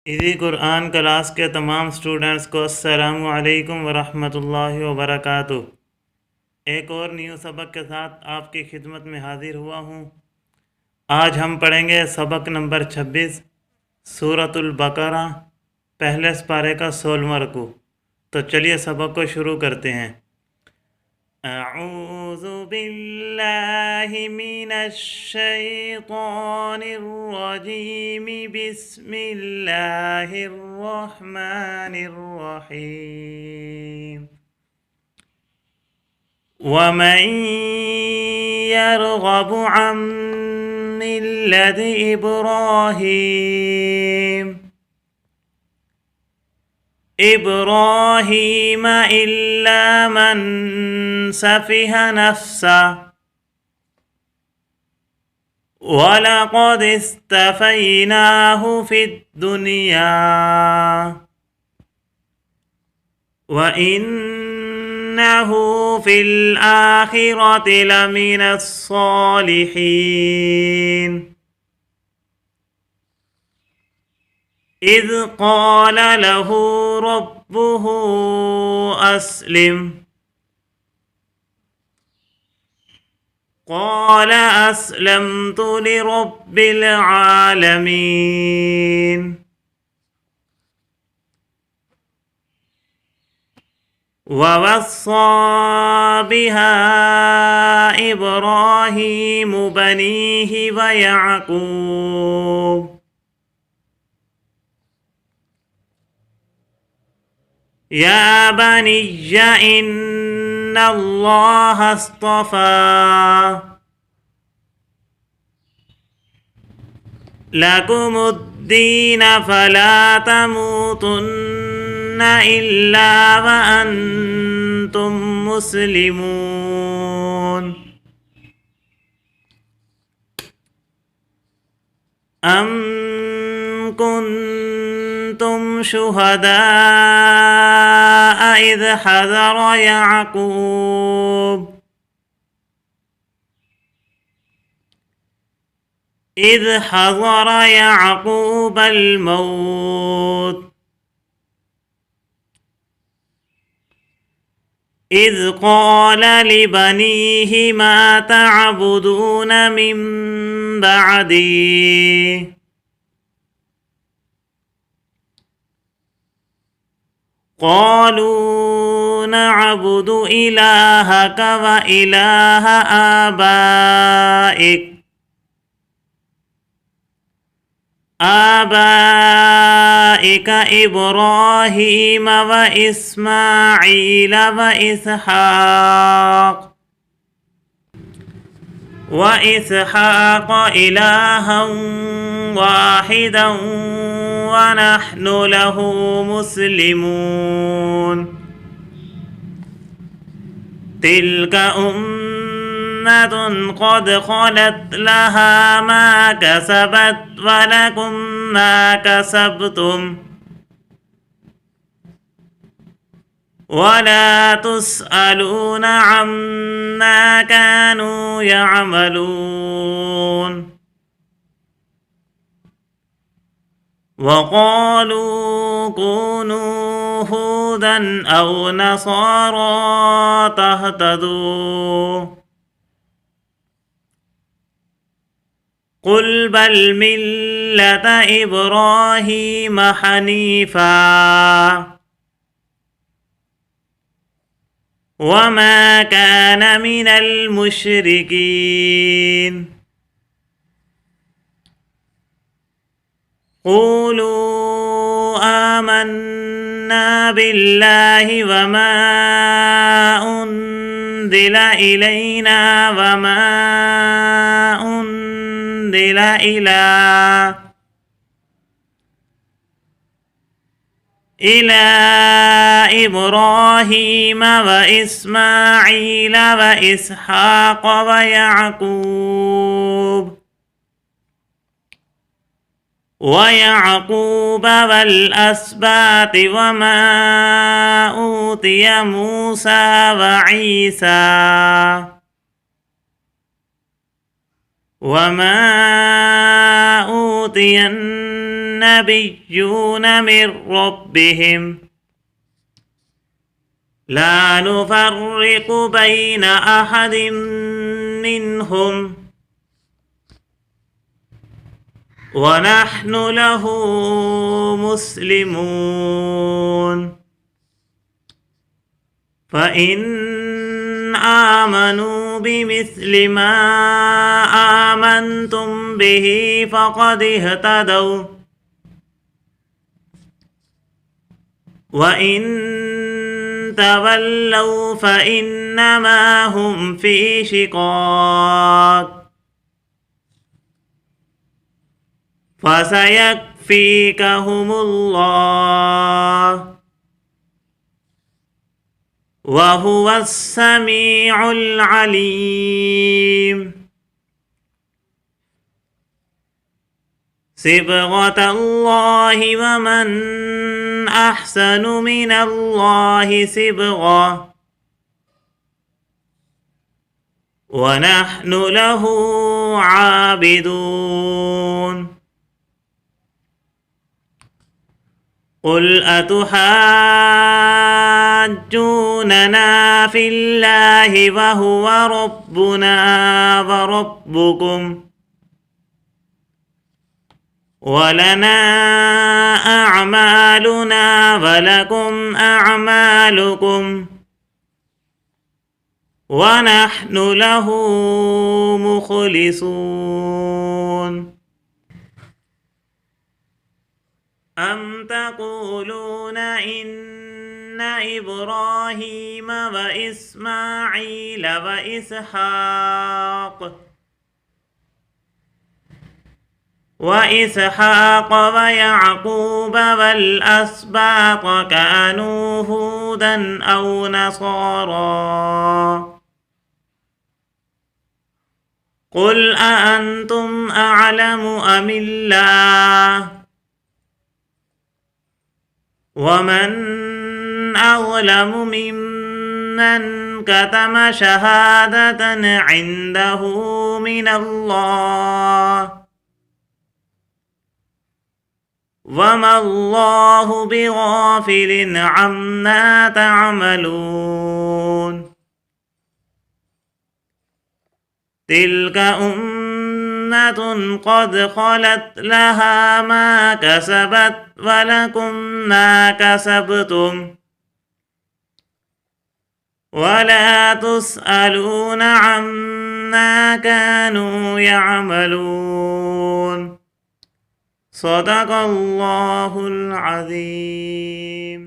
इसी कुरान क्लास के तमाम स्टूडेंट्स को अस्सलामु अलैकुम वरहमतुल्लाहि वबरकातुह। एक और न्यू सबक के साथ आपकी खिदमत में हाजिर हुआ हूँ। आज हम पढ़ेंगे सबक नंबर 26 सूरतुल बकरा, पहले पारे का 16वां रुकू। तो चलिए सबक को शुरू करते हैं। अऊज़ु बिल्लाहि मिनश शैतानिर रजीम, बिस्मिल्लाहिर रहमानिर रहीम। वमन यरग़बु अन मिल्लति इब्राहीम इल्ला मन सफ़िह नफ्सा वलक़द इस्तफ़ैनाहु फ़िद्दुनिया वइन्नहु फ़िल आख़िरति लमिनस्सालिहीन। इज़ क़ाल लहु रब्बुहु अस्लिम क़ाल अस्लमतु लिरब्बिल आलमीन। ववस्सा बिहा इब्राहीम बनीहि वयाक़ूब या बनिय्य इन्नल्लाह अस्तफ़ा लकुमुद्दीन फला तमूतुन्न इल्ला व अंतुम मुस्लिमून। अम कुन्तुम शुहदाअ इज़ हज़र याक़ूब الموت إذ قال لبنيه ما تعبدون من بعدي قالوا نعبد إلهك وإله آبائك إبراهيم وإسماعيل وإسحاق إلها واحدا ونحن له مسلمون تلك أمة قد خلت لها ما كسبت ولكم ما كسبتم ولا تسألون عما كانوا يعملون. وقالوا كونوا هودا أو نصارى تهتدوا قل بل ملة إبراهيم حنيفا وما كان من المشركين. قولوا آمنا بالله وما أنزل إلينا وما أنزل إلى إبراهيم وإسماعيل وإسحاق ويعقوب والأسباط وما أوتي موسى وعيسى وما أوتي النبيون من ربهم لا نفرق بين أحد منهم ونحن له مسلمون فإن آمنوا بمثل ما آمنتم به فقد اهتدوا وإن تولوا فإنما هم في شقاق فسيكفيكهم الله وهو السميع العليم صبغة الله ومن أحسن من الله صبغة ونحن له عابدون قل أتحاجوننا في الله وهو ربنا وربكم ولنا أعمالنا ولكم أعمالكم ونحن له مخلصون أم تقولون إن إبراهيم وإسماعيل وإسحاق ويعقوب والأسباط كانوا هودا أو نصارى قل أأنتم أعلم أم الله ومن أظلم ممن كتم شهادة عنده من الله وما الله بغافل عما تعملون تلك أمة قد خلت لها ما كسبت ولكم ما كسبتم ولا تسألون عما كانوا يعملون صدق الله العظيم.